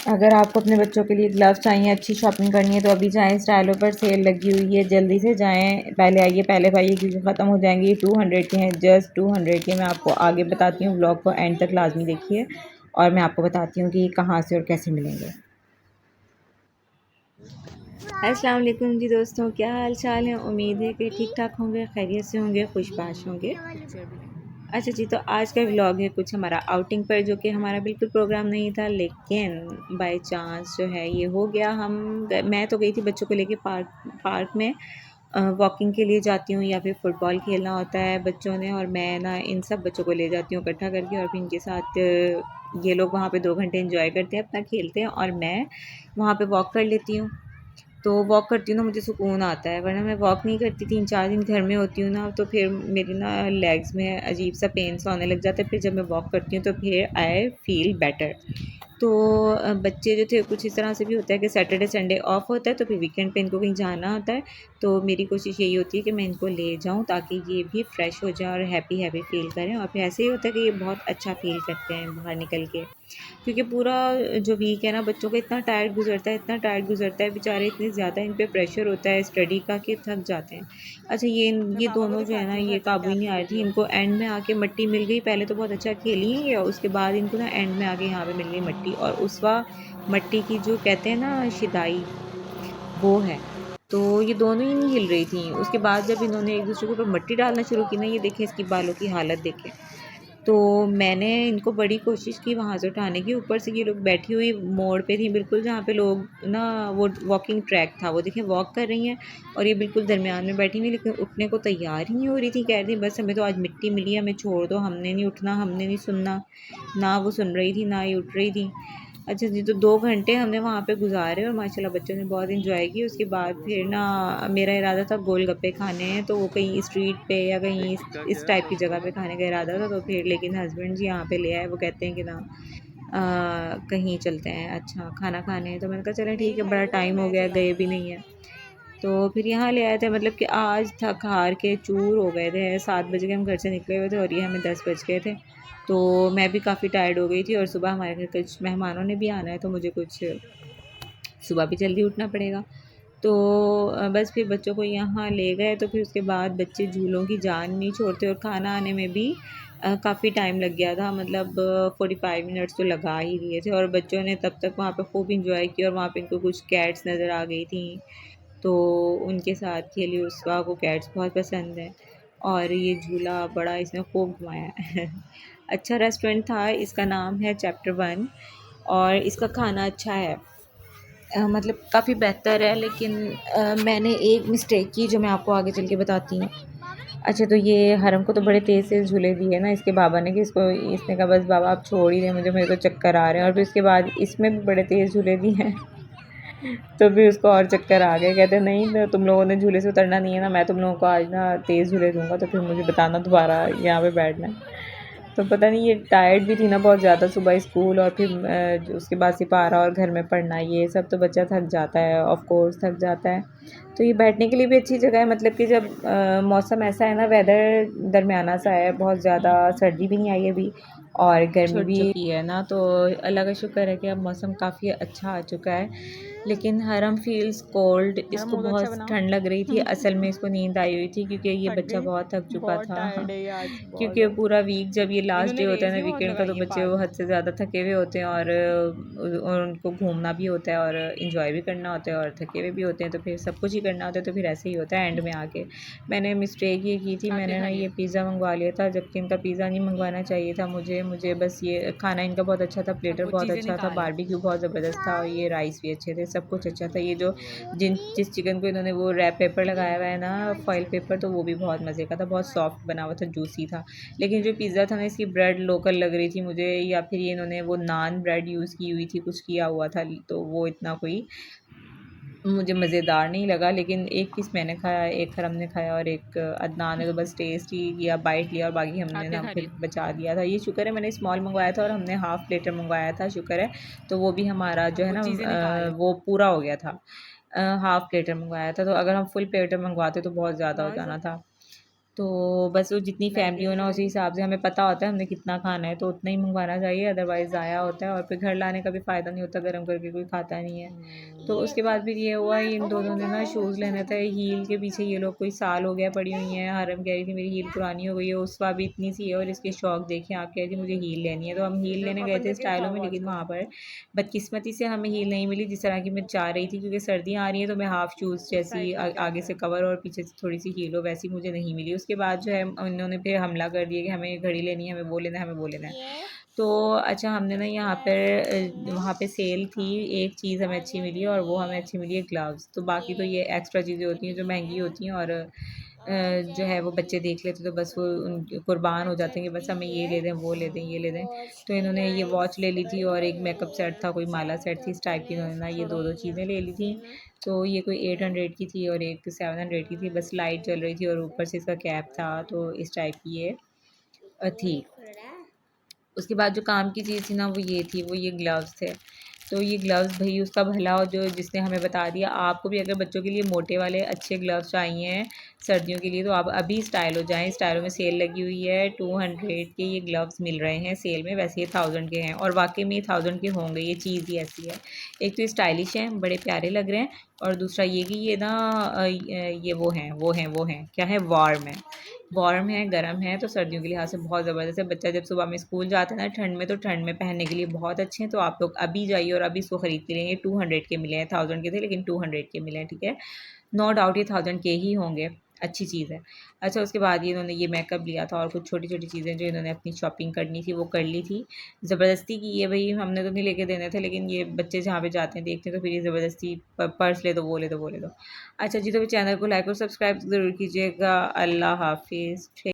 अगर आपको अपने बच्चों के लिए ग्लव्स चाहिए, अच्छी शॉपिंग करनी है तो अभी जाएं, स्टाइलों पर सेल लगी हुई है, जल्दी से जाएं, पहले आइए पहले पाइए क्योंकि ख़त्म हो जाएंगी। 200 के हैं, जस्ट 200 के। मैं आपको आगे बताती हूँ, ब्लॉग को एंड तक लाजमी देखिए और मैं आपको बताती हूँ कि कहाँ से और कैसे मिलेंगे। अस्सलाम वालेकुम जी दोस्तों, क्या हाल चाल है? उम्मीद है कि ठीक ठाक होंगे, खैरियत से होंगे, खुशबाश होंगे। अच्छा जी, तो आज का व्लॉग है कुछ हमारा आउटिंग पर, जो कि हमारा बिल्कुल प्रोग्राम नहीं था, लेकिन बाय चांस जो है ये हो गया। मैं तो गई थी बच्चों को लेके पार्क में। वॉकिंग के लिए जाती हूँ या फिर फ़ुटबॉल खेलना होता है बच्चों ने, और मैं ना इन सब बच्चों को ले जाती हूँ इकट्ठा करके, और फिर इनके साथ ये लोग वहाँ पे 2 घंटे एंजॉय करते हैं, अपना खेलते हैं, और मैं वहाँ पे वॉक कर लेती हूँ। तो वॉक करती हूँ ना, मुझे सुकून आता है, वरना मैं वॉक नहीं करती, 3-4 दिन घर में होती हूँ ना, तो फिर मेरी ना लेग्स में अजीब सा पेन सा होने लग जाता है। फिर जब मैं वॉक करती हूँ तो फिर आई फील बेटर। तो बच्चे जो थे कुछ इस तरह से भी होता है कि सैटरडे संडे ऑफ होता है, तो फिर वीकेंड पे इनको कहीं जाना होता है। तो मेरी कोशिश यही होती है कि मैं इनको ले जाऊँ ताकि ये भी फ्रेश हो जाएँ और हैप्पी हैप्पी फ़ील करें, और फिर ऐसे ही होता है कि ये बहुत अच्छा फ़ील करते हैं बाहर निकल के। क्योंकि पूरा जो वीक है ना बच्चों का इतना टायर्ड गुजरता है, इतना टायर्ड गुजरता है, बेचारे इतने ज़्यादा इन पे प्रेशर होता है स्टडी का कि थक जाते हैं। अच्छा, ये दोनों जो है ना, ये काबू ही नहीं आ रही थी। इनको एंड में आके मट्टी मिल गई, पहले तो बहुत अच्छा खेली ये, और उसके बाद इनको ना एंड में आके यहाँ पे मिल गई मट्टी, और उसवा मट्टी की जो कहते हैं ना शिदाई, वो है। तो ये दोनों ही नहीं हिल रही थी। उसके बाद जब इन्होंने एक दूसरे के ऊपर मट्टी डालना शुरू की ना, ये देखें इसकी बालों की हालत देखें। तो मैंने इनको बड़ी कोशिश की वहाँ से उठाने की। ऊपर से ये लोग बैठी हुई मोड़ पे थी बिल्कुल, जहाँ पे लोग ना, वो वॉकिंग ट्रैक था, वो देखें वॉक कर रही हैं, और ये बिल्कुल दरमियान में बैठी हुई, लेकिन उठने को तैयार ही नहीं हो रही थी। कह रही थी बस हमें तो आज मिट्टी मिली है, हमें छोड़ दो, हमने नहीं उठना, हमने नहीं सुनना। ना वो सुन रही थी ना ही उठ रही थी। अच्छा जी, तो 2 घंटे हमने वहाँ पे गुज़ारे, और माशाल्लाह बच्चों ने बहुत एंजॉय की। उसके बाद फिर ना मेरा इरादा था गोलगप्पे खाने हैं, तो वो कहीं स्ट्रीट पे या कहीं इस टाइप की जगह पे खाने का इरादा था। तो फिर लेकिन हस्बैंड जी यहाँ पे ले आए, वो कहते हैं कि ना कहीं चलते हैं अच्छा खाना खाने। तो मैंने कहा चलें ठीक है, बड़ा टाइम हो गया गए भी नहीं है। तो फिर यहाँ ले आए थे, मतलब कि आज थक हार के चूर हो गए थे। 7 बजे के हम घर से निकले हुए थे और ये हमें 10 बज गए थे। तो मैं भी काफ़ी टायर्ड हो गई थी, और सुबह हमारे घर कुछ मेहमानों ने भी आना है, तो मुझे कुछ सुबह भी जल्दी उठना पड़ेगा। तो बस फिर बच्चों को यहाँ ले गए, तो फिर उसके बाद बच्चे झूलों की जान नहीं छोड़ते, और खाना आने में भी काफ़ी टाइम लग गया था, मतलब 45 मिनट्स तो लगा ही दिए थे। और बच्चों ने तब तक वहाँ पे खूब इंजॉय किया, और वहाँ पे इनको कुछ कैट्स नज़र आ गई थी, तो उनके साथ खेली। उसका को कैट्स बहुत पसंद है, और ये झूला बड़ा इसने खूब घुमाया है। अच्छा रेस्टोरेंट था, इसका नाम है चैप्टर 1, और इसका खाना अच्छा है, मतलब काफ़ी बेहतर है। लेकिन मैंने एक मिस्टेक की जो मैं आपको आगे चल के बताती हूँ। अच्छा, तो ये हरम को तो बड़े तेज़ से झूले दिए ना इसके बाबा ने, कि इसने कहा बस बाबा आप छोड़ ही दें मुझे, मेरे तो चक्कर आ रहे हैं। और फिर उसके बाद इसमें भी बड़े तेज़ झूले दिए हैं। तो फिर उसको और चक्कर आ गए। कहते नहीं, तो तुम लोगों ने झूले से उतरना नहीं है ना, मैं तुम लोगों को आज ना तेज़ झूले दूंगा, तो फिर मुझे बताना दोबारा यहाँ पे बैठना है। तो पता नहीं, ये टायर्ड भी थी ना बहुत ज़्यादा, सुबह स्कूल और फिर उसके बाद सिपारा और घर में पढ़ना, ये सब तो बच्चा थक जाता है, ऑफ कोर्स थक जाता है। तो ये बैठने के लिए भी अच्छी जगह है, मतलब कि जब मौसम ऐसा है ना, वेदर दरमियाना सा है, बहुत ज़्यादा सर्दी भी नहीं आई अभी और गर्मी भी चुकी है ना, तो अल्लाह का शुक्र है कि अब मौसम काफ़ी अच्छा आ चुका है। लेकिन हरम फील्स कोल्ड, इसको बहुत ठंड लग रही थी। असल में इसको नींद आई हुई थी क्योंकि ये बच्चा बहुत थक चुका था। क्योंकि पूरा वीक जब ये लास्ट डे होता है ना वीकेंड का, तो बच्चे वो हद से ज़्यादा थके हुए होते हैं, और उनको घूमना भी होता है और इन्जॉय भी करना होता है और थके हुए भी होते हैं, तो फिर सब कुछ ही करना होता है। तो फिर ऐसे ही होता है एंड में आके। मैंने मिस्टेक ये की थी, मैंने ना ये पिज़्ज़ा मंगवा लिया था, जबकि इनका पिज़्ज़ा नहीं मंगवाना चाहिए था मुझे बस ये खाना इनका बहुत अच्छा था, प्लेटर बहुत अच्छा था, बारबेक्यू बहुत ज़बरदस्त था, और ये राइस भी अच्छे थे, सब कुछ अच्छा था। ये जो जिस चिकन को इन्होंने वो रैप पेपर लगाया हुआ है ना, फॉइल पेपर, तो वो भी बहुत मज़े का था, बहुत सॉफ्ट बना हुआ था, जूसी था। लेकिन जो पिज़्ज़ा था ना, इसकी ब्रेड लोकल लग रही थी मुझे, या फिर ये इन्होंने वो नान ब्रेड यूज़ की हुई थी, कुछ किया हुआ था, तो वो इतना कोई मुझे मज़ेदार नहीं लगा। लेकिन एक पीस मैंने खाया, एक हरम ने खाया, और एक अदनान ने तो बस टेस्ट ही किया, बाइट लिया, और बाकी हमने ना फिर बचा दिया था। ये शुक्र है मैंने स्मॉल मंगवाया था और हमने हाफ़ प्लेटर मंगवाया था, शुक्र है। तो वो भी हमारा जो है ना वो पूरा हो गया था। हाफ़ प्लेटर मंगवाया था, तो अगर हम फुल प्लेटर मंगवाते तो बहुत ज़्यादा हो जाना था। तो बस वो जितनी फैमिली हो ना उसी हिसाब से हमें पता होता है हमने कितना खाना है, तो उतना ही मंगवाना चाहिए, अदरवाइज़ ज़ाया होता है और फिर घर लाने का भी फ़ायदा नहीं होता, गर्म करके कोई खाता नहीं है। तो उसके बाद फिर ये हुआ, इन दोनों ने ना शूज़ लेने थे, हील के पीछे ये लोग कोई साल हो गया पड़ी हुई हैं। हरम कह रही थी मेरी हील पुरानी हो गई है, उसका भी इतनी सी है और इसके शौक देखें आप, कह रही थी मुझे हील लेनी है। तो हम हील लेने गए थे स्टाइलों में, लेकिन वहाँ पर बदकिस्मती से हमें हील नहीं मिली जिस तरह की मैं चाह रही थी, क्योंकि सर्दियाँ आ रही हैं तो मैं हाफ़ शूज़ जैसी आगे से कवर और पीछे से थोड़ी सी हील हो वैसी मुझे नहीं मिली। उसके बाद जो है उन्होंने फिर हमला कर दिया कि हमें घड़ी लेनी है, हमें वो लेना है, हमें वो लेना है। तो अच्छा हमने ना यहाँ पर वहाँ पे सेल थी, एक चीज़ हमें अच्छी मिली और वो हमें अच्छी मिली है ग्लव्स। तो बाकी तो ये एक्स्ट्रा चीज़ें होती हैं जो महंगी होती हैं और जो है वो बच्चे देख लेते तो बस वो उन कुर्बान हो जाते हैं कि बस हमें ये ले दें, वो ले दें, ये ले दें। तो इन्होंने ये वॉच ले ली थी और एक मेकअप सेट था, कोई माला सेट थी इस टाइप की, इन्होंने ना ये 2-2 चीज़ें ले ली थी। तो ये कोई 800 की थी और एक 700 की थी, बस लाइट जल रही थी और ऊपर से इसका कैप था, तो इस टाइप की ये थी। उसके बाद जो काम की चीज़ थी ना वो ये थी, वो ये ग्लव्स थे। तो ये ग्लव्स भई उसका भला हो जो जिसने हमें बता दिया। आपको भी अगर बच्चों के लिए मोटे वाले अच्छे ग्लव्स चाहिए हैं सर्दियों के लिए, तो आप अभी स्टाइलो जाएँ। स्टाइलो में सेल लगी हुई है, 200 के ये ग्लव्स मिल रहे हैं सेल में, वैसे ये 1000 के हैं और वाक़ई में ये 1000 के होंगे, ये चीज़ ही ऐसी है। एक तो ये स्टाइलिश हैं, बड़े प्यारे लग रहे हैं और दूसरा ये कि ये ना ये वो हैं, क्या है, वार्म है, गर्म है, तो सर्दियों के लिहाज से बहुत ज़बरदस्त है। बच्चा जब सुबह में स्कूल जाता है ना ठंड में, तो ठंड में पहनने के लिए बहुत अच्छे हैं। तो आप लोग अभी जाइए और अभी इसको ख़रीद के लेंगे। 200 के मिले हैं, 1000 के थे लेकिन 200 के मिले हैं, ठीक है। नो डाउट ये 1000 के ही होंगे, अच्छी चीज़ है। अच्छा उसके बाद ये इन्होंने ये मेकअप लिया था और कुछ छोटी-छोटी चीज़ें जो इन्होंने अपनी शॉपिंग करनी थी वो कर ली थी। ज़बरदस्ती की है भई, हमने तो नहीं लेके देने थे, लेकिन ये बच्चे जहाँ पे जाते हैं देखते हैं तो फिर ये ज़बरदस्ती पर्स ले दो, वो ले दो, वो ले दो। अच्छा जी, तो चैनल को लाइक और सब्सक्राइब ज़रूर कीजिएगा। अल्लाह हाफ़िज़।